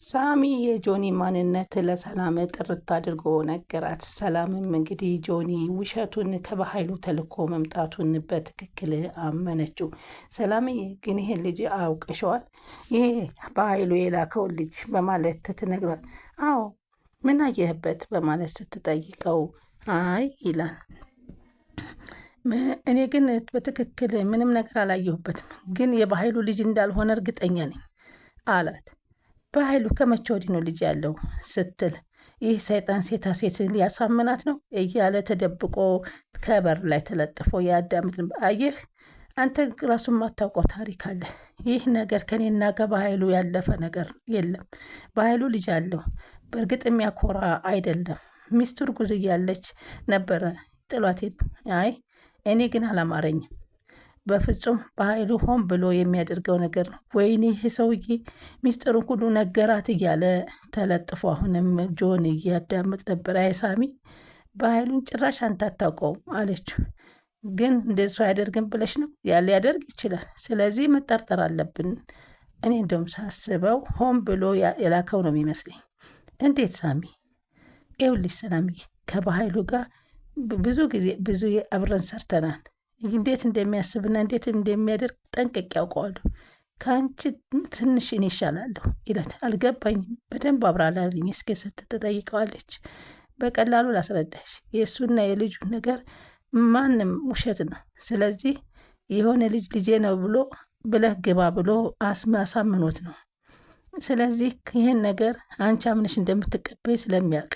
ሳሚ የጆኒ ማንነት ለሰላም ጥርት አድርጎ ነገራት። ሰላምም እንግዲህ ጆኒ ውሸቱን ከበኃይሉ ተልኮ መምጣቱን በትክክል አመነችው። ሰላምዬ ግን ይሄን ልጅ አውቅሸዋል? ይሄ በኃይሉ የላከውን ልጅ በማለት ትነግሯል። አዎ ምን አየህበት? በማለት ስትጠይቀው አይ ይላል። እኔ ግን በትክክል ምንም ነገር አላየሁበትም፣ ግን የበኃይሉ ልጅ እንዳልሆነ እርግጠኛ ነኝ አላት። በኃይሉ ከመቼ ወዲህ ነው ልጅ ያለው ስትል፣ ይህ ሰይጣን ሴታ ሴት ሊያሳምናት ነው እያለ ተደብቆ ከበር ላይ ተለጥፎ ያዳምጥ። አየህ አንተ ራሱን ማታውቀው ታሪክ አለ። ይህ ነገር ከኔና ከበኃይሉ ያለፈ ነገር የለም። በኃይሉ ልጅ አለው። በእርግጥ የሚያኮራ አይደለም። ሚስቱ እርጉዝ እያለች ነበረ ጥሏት ሄዱ። አይ እኔ ግን አላማረኝም። በፍጹም በኃይሉ ሆን ብሎ የሚያደርገው ነገር ነው። ወይኔ ይህ ሰውዬ ሚስጥሩን ሁሉ ነገራት እያለ ተለጥፎ አሁንም ጆን እያዳምጥ ነበር። አይ ሳሚ በኃይሉን ጭራሽ አንተ አታውቀውም አለችው። ግን እንደሱ አያደርግም ብለሽ ነው? ያለ ያደርግ ይችላል። ስለዚህ መጠርጠር አለብን። እኔ እንደውም ሳስበው ሆን ብሎ የላከው ነው የሚመስለኝ። እንዴት ሳሚ? ይኸውልሽ ሰላምዬ ከበኃይሉ ጋር ብዙ አብረን ሰርተናል። እንዴት እንደሚያስብና እንዴት እንደሚያደርግ ጠንቅቄ ያውቀዋለሁ። ከአንቺ ትንሽ እኔ ይሻላለሁ ይላት። አልገባኝም፣ በደንብ አብራራልኝ እስኪ ስትል ትጠይቀዋለች። በቀላሉ ላስረዳሽ፣ የእሱና የልጁ ነገር ማንም ውሸት ነው። ስለዚህ የሆነ ልጄ ነው ብለህ ግባ ብሎ አሳምኖት ነው። ስለዚህ ይህን ነገር አንቺ አምነሽ እንደምትቀበይ ስለሚያውቅ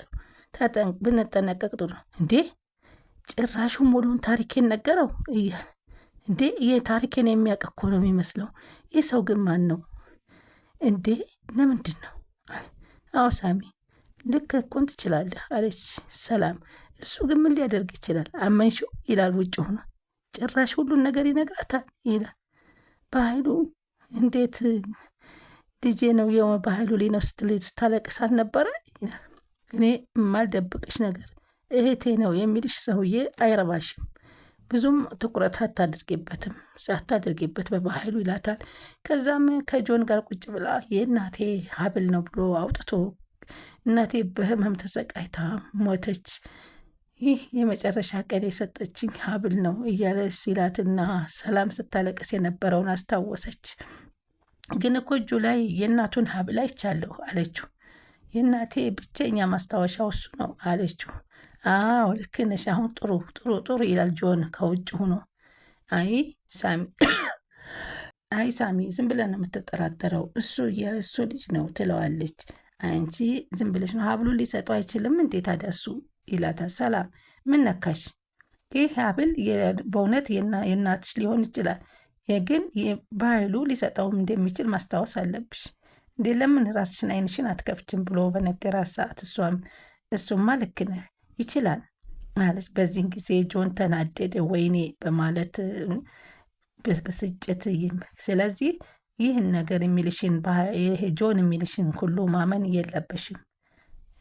ብንጠነቀቅ ጥሩ ነው። እንዴ ጭራሹ ሙሉን ታሪኬን ነገረው እያል እንዴ ይህ ታሪኬን የሚያውቅ እኮ ነው የሚመስለው። ይህ ሰው ግን ማን ነው እንዴ? ለምንድን ነው? አዎ ሳሚ ልክ እኮን ትችላለህ አለች ሰላም። እሱ ግን ምን ሊያደርግ ይችላል? አመንሽው ይላል ውጭ ሆኖ። ጭራሽ ሁሉን ነገር ይነግራታል ይላል። በኃይሉ እንዴት ልጄ ነው በኃይሉ ላይ ነው ስታለቅስ አልነበረ ይላል። እኔ የማልደብቅሽ ነገር እህቴ ነው የሚልሽ ሰውዬ አይረባሽም። ብዙም ትኩረት ሳታደርጊበት በበኃይሉ ይላታል። ከዛም ከጆን ጋር ቁጭ ብላ የእናቴ ሀብል ነው ብሎ አውጥቶ እናቴ በህመም ተሰቃይታ ሞተች፣ ይህ የመጨረሻ ቀን የሰጠችኝ ሀብል ነው እያለ ሲላትና ሰላም ስታለቅስ የነበረውን አስታወሰች። ግን እኮ እጁ ላይ የእናቱን ሀብል አይቻለሁ አለችው። የእናቴ ብቸኛ ማስታወሻው እሱ ነው አለችው። አዎ ልክ ነሽ። አሁን ጥሩ ይላል ጆን ከውጭ ሆኖ። አይ ሳሚ ዝም ብለን ነው የምትጠራጠረው፣ እሱ የእሱ ልጅ ነው ትለዋለች። አንቺ ዝም ብለሽ ነው፣ ሀብሉ ሊሰጠው አይችልም እንዴት አዳሱ ይላታል። ሰላም ምን ነካሽ? ይህ ሀብል በእውነት የእናትሽ ሊሆን ይችላል፣ ግን በኃይሉ ሊሰጠውም እንደሚችል ማስታወስ አለብሽ። እንዴ ለምን ራስሽን አይንሽን አትከፍችም ብሎ በነገራት ሰዓት እሱማ ልክ ነህ ይችላል ማለት። በዚህን ጊዜ ጆን ተናደደ። ወይኔ በማለት በስጭት ስለዚህ ይህን ነገር የሚልሽን ጆን የሚልሽን ሁሉ ማመን የለበሽም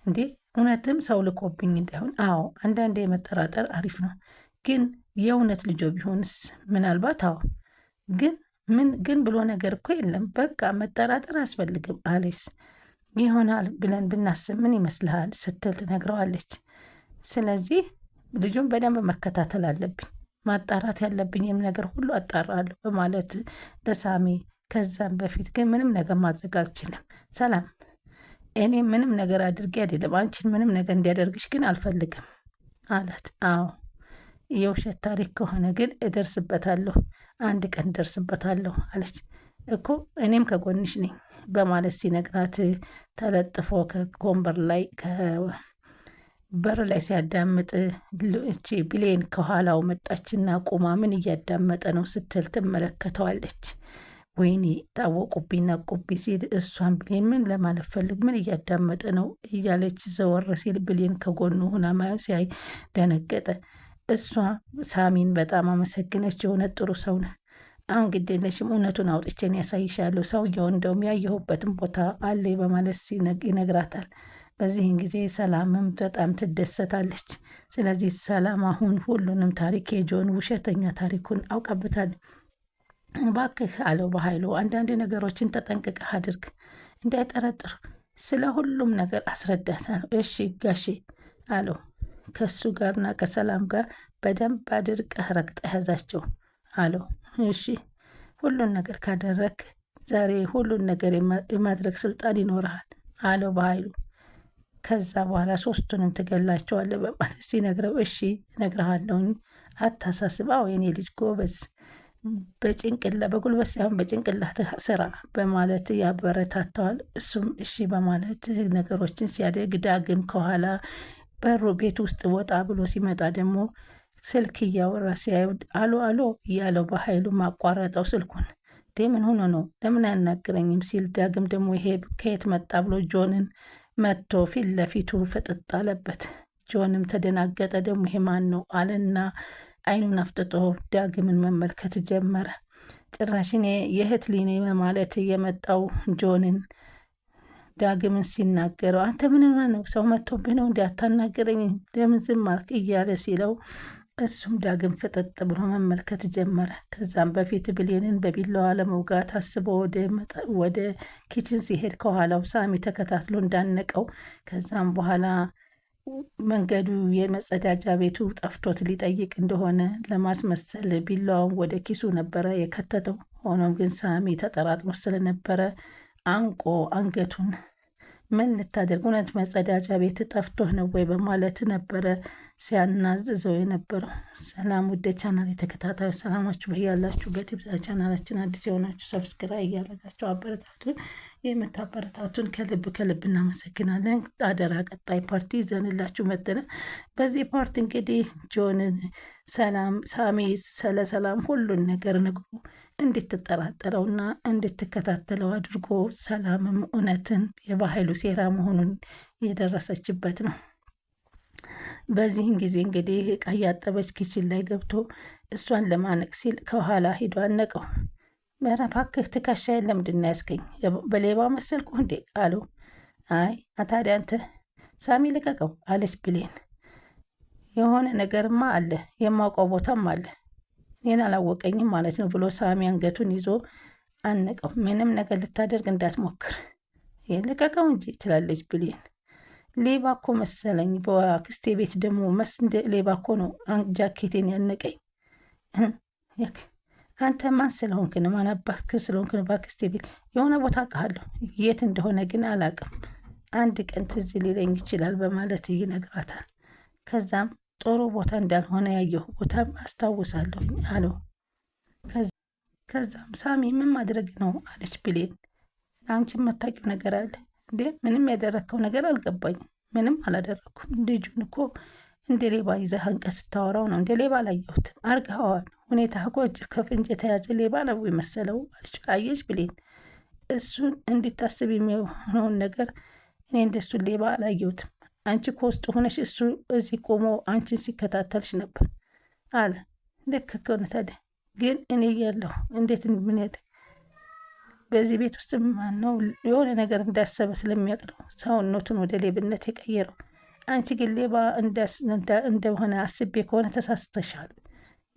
እንዴ። እውነትም ሰው ልኮብኝ እንዳይሆን። አዎ አንዳንዴ መጠራጠር አሪፍ ነው፣ ግን የእውነት ልጆ ቢሆንስ? ምናልባት አዎ ግን ብሎ ነገር እኮ የለም። በቃ መጠራጠር አያስፈልግም አሌስ። ይሆናል ብለን ብናስብ ምን ይመስልሃል ስትል ትነግረዋለች። ስለዚህ ልጁን በደንብ መከታተል አለብኝ፣ ማጣራት ያለብኝም ነገር ሁሉ አጣራለሁ በማለት ለሳሚ። ከዛም በፊት ግን ምንም ነገር ማድረግ አልችልም ሰላም፣ እኔ ምንም ነገር አድርጌ አይደለም፣ አንቺን ምንም ነገር እንዲያደርግሽ ግን አልፈልግም አላት። አዎ የውሸት ታሪክ ከሆነ ግን እደርስበታለሁ፣ አንድ ቀን እደርስበታለሁ አለች። እኮ እኔም ከጎንሽ ነኝ በማለት ሲነግራት ተለጥፎ ከወንበር ላይ በር ላይ ሲያዳምጥ እቺ ብሌን ከኋላው መጣችና ቁማ ምን እያዳመጠ ነው ስትል ትመለከተዋለች። ወይኔ ታወቁብኝ ነቁብኝ ሲል እሷን ብሌን ምን ለማለት ፈልግ ምን እያዳመጠ ነው እያለች ዘወር ሲል ብሌን ከጎኑ ሆና ሲያይ ደነገጠ። እሷ ሳሚን በጣም አመሰግነች። የሆነ ጥሩ ሰው ነህ፣ አሁን ግድ የለሽም እውነቱን አውጥቼን ያሳይሻለሁ፣ ሰውየው እንደውም ያየሁበትን ቦታ አለ በማለት ይነግራታል። በዚህን ጊዜ ሰላምም በጣም ትደሰታለች። ስለዚህ ሰላም አሁን ሁሉንም ታሪክ የጆን ውሸተኛ ታሪኩን አውቃበታል። እባክህ አለው በኃይሉ፣ አንዳንድ ነገሮችን ተጠንቅቀህ አድርግ እንዳይጠረጥር ስለ ሁሉም ነገር አስረዳታለሁ። እሺ ጋሼ አለው። ከሱ ጋርና ከሰላም ጋር በደንብ አድርቀህ ረግጠህ ያዛቸው አለው። እሺ ሁሉን ነገር ካደረግ ዛሬ ሁሉን ነገር የማድረግ ስልጣን ይኖርሃል አለው በኃይሉ። ከዛ በኋላ ሶስቱንም ትገላቸዋለህ በማለት ሲነግረው እሺ እነግርሃለሁኝ አታሳስብ፣ አዎ የኔ ልጅ ጎበዝ፣ በጉልበት ሳይሆን በጭንቅላት ስራ በማለት ያበረታተዋል። እሱም እሺ በማለት ነገሮችን ሲያደግ ዳግም ከኋላ በሩ ቤት ውስጥ ወጣ ብሎ ሲመጣ ደግሞ ስልክ እያወራ ሲያዩ አሎ አሎ እያለው በኃይሉ ማቋረጠው ስልኩን። ምን ሆኖ ነው ለምን አያናግረኝም ሲል ዳግም ደግሞ ይሄ ከየት መጣ ብሎ ጆንን መጥቶ ፊት ለፊቱ ፍጥጥ አለበት። ጆንም ተደናገጠ። ደግሞ ይሄ ማን ነው አለና አይኑን አፍጥጦ ዳግምን መመልከት ጀመረ። ጭራሽን የእህት ሊኔ ማለት የመጣው ጆንን ዳግምን ሲናገረው አንተ ምን ነው ሰው መጥቶብህ ነው እንዳታናገረኝ ለምን ዝም አልክ እያለ ሲለው እሱም ዳግም ፍጥጥ ብሎ መመልከት ጀመረ። ከዛም በፊት ብሌንን በቢላዋ ለመውጋት አስቦ ወደ ኪችን ሲሄድ ከኋላው ሳሚ ተከታትሎ እንዳነቀው፣ ከዛም በኋላ መንገዱ የመጸዳጃ ቤቱ ጠፍቶት ሊጠይቅ እንደሆነ ለማስመሰል ቢላዋውን ወደ ኪሱ ነበረ የከተተው። ሆኖም ግን ሳሚ ተጠራጥሮ ስለነበረ አንቆ አንገቱን ምን ልታደርግ እውነት መጸዳጃ ቤት ጠፍቶህ ነው ወይ በማለት ነበረ ሲያናዝዘው የነበረው። ሰላም ውድ ቻናል የተከታታዮች ሰላማችሁ በያላችሁበት ይብዛ። ቻናላችን አዲስ የሆናችሁ ሰብስክራይብ እያደረጋችሁ አበረታቱን። የምታበረታቱን ከልብ ከልብ እናመሰግናለን። አደራ ቀጣይ ፓርቲ ይዘንላችሁ መጥተናል። በዚህ ፓርቲ እንግዲህ ጆንን ሳሚ ስለ ሰላም ሁሉን ነገር ነግሮ እንድትጠራጠረውና እንድትከታተለው አድርጎ ሰላምም እውነትን የበኃይሉ ሴራ መሆኑን የደረሰችበት ነው። በዚህን ጊዜ እንግዲህ ዕቃ እያጠበች ኪችን ላይ ገብቶ እሷን ለማነቅ ሲል ከኋላ ሂዶ አነቀው። ኧረ እባክህ ትከሻዬን ለምንድን ነው ያዝከኝ? በሌባ መሰልኩ እንዴ አለው። አይ ታዲያ አንተ ሳሚ ልቀቀው አለች ብሌን። የሆነ ነገርማ አለ የማውቀው ቦታም አለ እኔን አላወቀኝም ማለት ነው ብሎ ሳሚ አንገቱን ይዞ አነቀው። ምንም ነገር ልታደርግ እንዳትሞክር ልቀቀው እንጂ ትላለች ብሌን። ሌባ እኮ መሰለኝ በአክስቴ ቤት ደግሞ ሌባ እኮ ነው ጃኬቴን ያነቀኝ። አንተ ማን ስለሆንክ ነው? ማን አባትህ ስለሆንክ ነው? በአክስቴ ቤት የሆነ ቦታ አውቃለሁ፣ የት እንደሆነ ግን አላውቅም። አንድ ቀን ትዝ ሊለኝ ይችላል በማለት ይነግራታል። ከዛም ጥሩ ቦታ እንዳልሆነ ያየሁ ቦታም አስታውሳለሁ አለው። ከዛም ሳሚ ምን ማድረግ ነው አለች ብሌን። አንቺ የማታውቂው ነገር አለ እንዴ? ምንም ያደረግከው ነገር አልገባኝም። ምንም አላደረግኩም። ልጁን እኮ እንደ ሌባ ይዘህ አንቀህ ስታወራው ነው። እንደ ሌባ አላየሁትም። አርገኸዋል። ሁኔታ እኮ እጅ ከፍንጅ የተያዘ ሌባ ነው የመሰለው አለች። አየሽ ብሌን፣ እሱን እንዲታስብ የሚሆነውን ነገር እኔ እንደሱ ሌባ አላየሁትም። አንቺ ከውስጥ ሆነሽ እሱ እዚህ ቆሞ አንቺን ሲከታተልሽ ነበር አለ። ልክ ከሆነ ታዲያ ግን እኔ እያለሁ እንዴት ምን ሄደ? በዚህ ቤት ውስጥ ማነው የሆነ ነገር እንዳሰበ ስለሚያውቅ ነው ሰውነቱን ወደ ሌብነት የቀየረው። አንቺ ግን ሌባ እንደሆነ አስቤ ከሆነ ተሳስተሻል።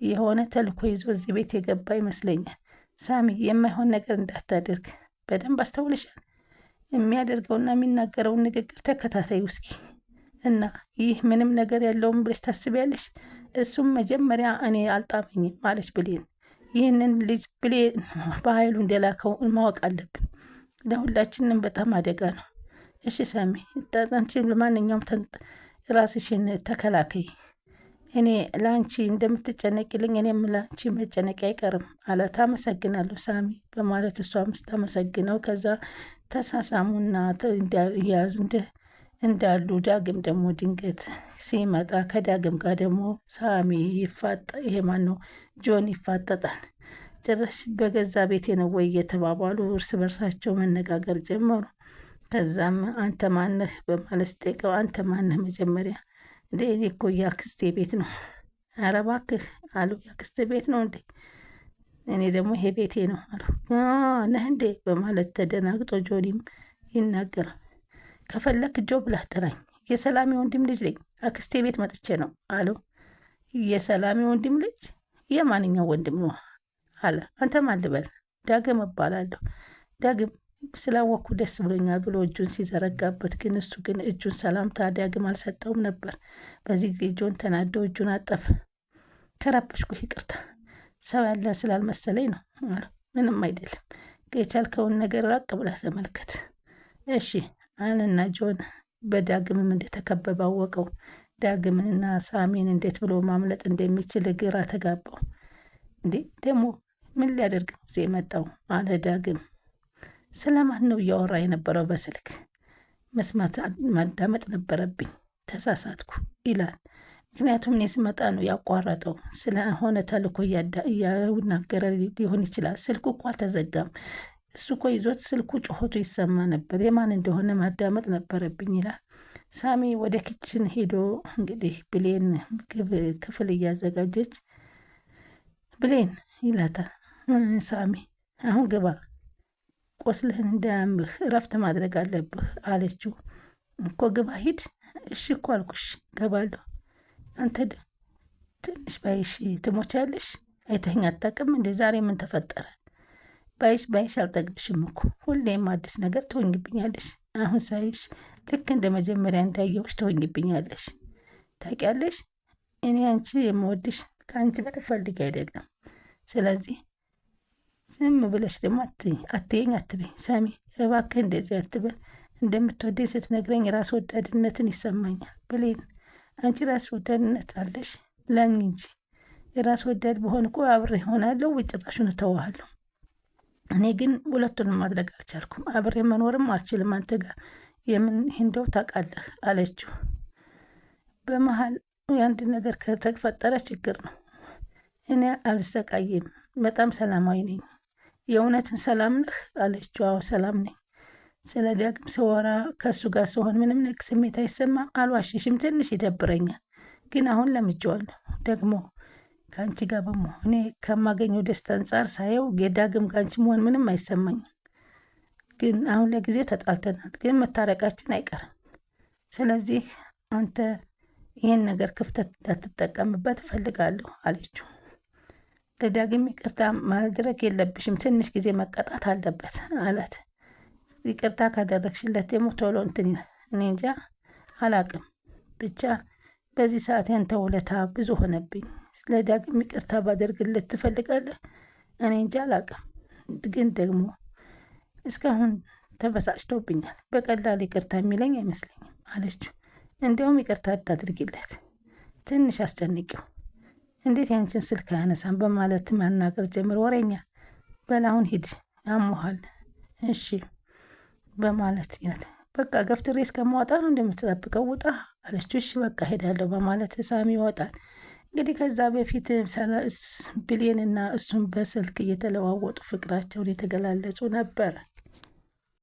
የሆነ ተልኮ ይዞ እዚህ ቤት የገባ ይመስለኛል። ሳሚ የማይሆን ነገር እንዳታደርግ በደንብ አስተውልሻል። የሚያደርገውና የሚናገረውን ንግግር ተከታታይ ውስኪ እና ይህ ምንም ነገር ያለውን ብለሽ ታስቢያለሽ? እሱም መጀመሪያ እኔ አልጣመኝም ማለች ብሌን። ይህንን ልጅ ብሌን በኃይሉ እንደላከው ማወቅ አለብን። ለሁላችንም በጣም አደጋ ነው። እሺ ሳሚ፣ አንቺ ለማንኛውም ራስሽን ተከላከይ። እኔ ለአንቺ እንደምትጨነቂልኝ እኔም ለአንቺ መጨነቂ አይቀርም አላት። አመሰግናለሁ ሳሚ በማለት እሷም ስታመሰግነው ከዛ ተሳሳሙና እያያዙ እንዳሉ ዳግም ደግሞ ድንገት ሲመጣ ከዳግም ጋር ደግሞ ሳሚ ይሄ ማን ነው ጆን ይፋጠጣል። ጭራሽ በገዛ ቤቴ ነው ወይ እየተባባሉ እርስ በርሳቸው መነጋገር ጀመሩ። ከዛም አንተ ማነህ በማለት ስጠይቀው አንተ ማነህ መጀመሪያ? እንዴ እኔ እኮ የአክስቴ ቤት ነው። ኧረ እባክህ አሉ። የአክስቴ ቤት ነው እንዴ? እኔ ደግሞ ይሄ ቤቴ ነው አሉ። ነህ እንዴ በማለት ተደናግጦ ጆኒም ይናገራል። ከፈለክ ጆ ብለህ ጥራኝ፣ የሰላሜ ወንድም ልጅ ነኝ፣ አክስቴ ቤት መጥቼ ነው አለው። የሰላሜ ወንድም ልጅ? የማንኛው ወንድም ነው አለ። አንተ ማን ልበል? ዳግም እባላለሁ። ዳግም ስላወቅኩ ደስ ብሎኛል ብሎ እጁን ሲዘረጋበት ግን እሱ ግን እጁን ሰላምታ ዳግም አልሰጠውም ነበር። በዚህ ጊዜ ጆን ተናዶ እጁን አጠፈ። ከረበሽኩ ይቅርታ፣ ሰው ያለ ስላልመሰለኝ ነው አለ። ምንም አይደለም፣ የቻልከውን ነገር ራቅ ብለህ ተመልከት። እሺ አለና ጆን በዳግምም እንደተከበበ አወቀው። ዳግምንና ሳሚን እንዴት ብሎ ማምለጥ እንደሚችል ግራ ተጋባው። እንዴ ደግሞ ምን ሊያደርግ ጊዜ መጣው አለ ዳግም። ስለማን ነው እያወራ የነበረው? በስልክ መስማት ማዳመጥ ነበረብኝ፣ ተሳሳትኩ ይላል። ምክንያቱም እኔ ስመጣ ነው ያቋረጠው። ስለሆነ ተልኮ እያናገረ ሊሆን ይችላል። ስልኩ እኮ አልተዘጋም። እሱ እኮ ይዞት ስልኩ ጩኸቱ ይሰማ ነበር። የማን እንደሆነ ማዳመጥ ነበረብኝ ይላል። ሳሚ ወደ ኪችን ሄዶ እንግዲህ ብሌን ምግብ ክፍል እያዘጋጀች ብሌን ይላታል። ሳሚ አሁን ግባ፣ ቆስልህን እንዳያምህ እረፍት ማድረግ አለብህ አለችው። እኮ ግባ ሂድ። እሺ እኮ አልኩሽ ገባለሁ። አንተ ትንሽ ባይሽ ትሞቻለሽ። አይተኸኝ አታውቅም እንደ ዛሬ ምን ተፈጠረ? ባይሽ አልጠግብሽም እኮ ሁሌም አዲስ ነገር ትሆኝብኛለሽ። አሁን ሳይሽ ልክ እንደ መጀመሪያ እንዳየሁሽ ትሆኝብኛለሽ። ታውቂያለሽ እኔ አንቺ የምወድሽ ከአንቺ በላይ ፈልጌ አይደለም። ስለዚህ ዝም ብለሽ ደግሞ አትየኝ አትበኝ። ሳሚ እባክህ እንደዚህ አትበል። እንደምትወደኝ ስትነግረኝ ራስ ወዳድነትን ይሰማኛል። ብሌን አንቺ ራስ ወዳድነት አለሽ ለኝ እንጂ የራስ ወዳድ በሆን እኮ አብሬ ሆናለሁ፣ ጭራሹን እተዋሃለሁ። እኔ ግን ሁለቱንም ማድረግ አልቻልኩም። አብሬ መኖርም አልችልም አንተ ጋር የምን እንደው ታውቃለህ አለችው። በመሀል የአንድ ነገር ከተፈጠረ ችግር ነው። እኔ አልሰቃይም፣ በጣም ሰላማዊ ነኝ። የእውነትን ሰላም ነህ አለችው። አዎ ሰላም ነኝ። ስለ ዳግም ስወራ ከእሱ ጋር ስሆን ምንም ስሜት አይሰማም። አልዋሽሽም፣ ትንሽ ይደብረኛል፣ ግን አሁን ለምጄዋለሁ። ደግሞ ከአንቺ ጋር በመሆኔ ከማገኘው ደስታ አንጻር ሳየው የዳግም ከአንቺ መሆን ምንም አይሰማኝም። ግን አሁን ለጊዜው ተጣልተናል፣ ግን መታረቃችን አይቀርም። ስለዚህ አንተ ይህን ነገር ክፍተት እንዳትጠቀምበት እፈልጋለሁ አለችው። ለዳግም ይቅርታ ማድረግ የለብሽም፣ ትንሽ ጊዜ መቀጣት አለበት አላት። ይቅርታ ካደረግሽለት ደግሞ ቶሎ እንትን እኔ እንጃ አላቅም፣ ብቻ በዚህ ሰዓት ያንተ ውለታ ብዙ ሆነብኝ። ለዳግም ይቅርታ ባደርግለት ትፈልጋለህ? እኔ እንጃ አላቅም፣ ግን ደግሞ እስካሁን ተበሳጭቶብኛል። በቀላል ይቅርታ የሚለኝ አይመስለኝም አለችው። እንዲያውም ይቅርታ አታድርጊለት፣ ትንሽ አስጨንቂው። እንዴት ያንችን ስልክ አያነሳም በማለት ማናገር ጀምር። ወሬኛ በላሁን ሂድ፣ ያሞሃል። እሺ በማለት ይነት በቃ ገፍትሬ እስከማወጣ ነው እንደምትጠብቀው ውጣ አለችው። እሺ በቃ ሄዳለሁ በማለት ሳሚ ይወጣል። እንግዲህ ከዛ በፊት ብሌንና እሱን በስልክ እየተለዋወጡ ፍቅራቸውን የተገላለጹ ነበር።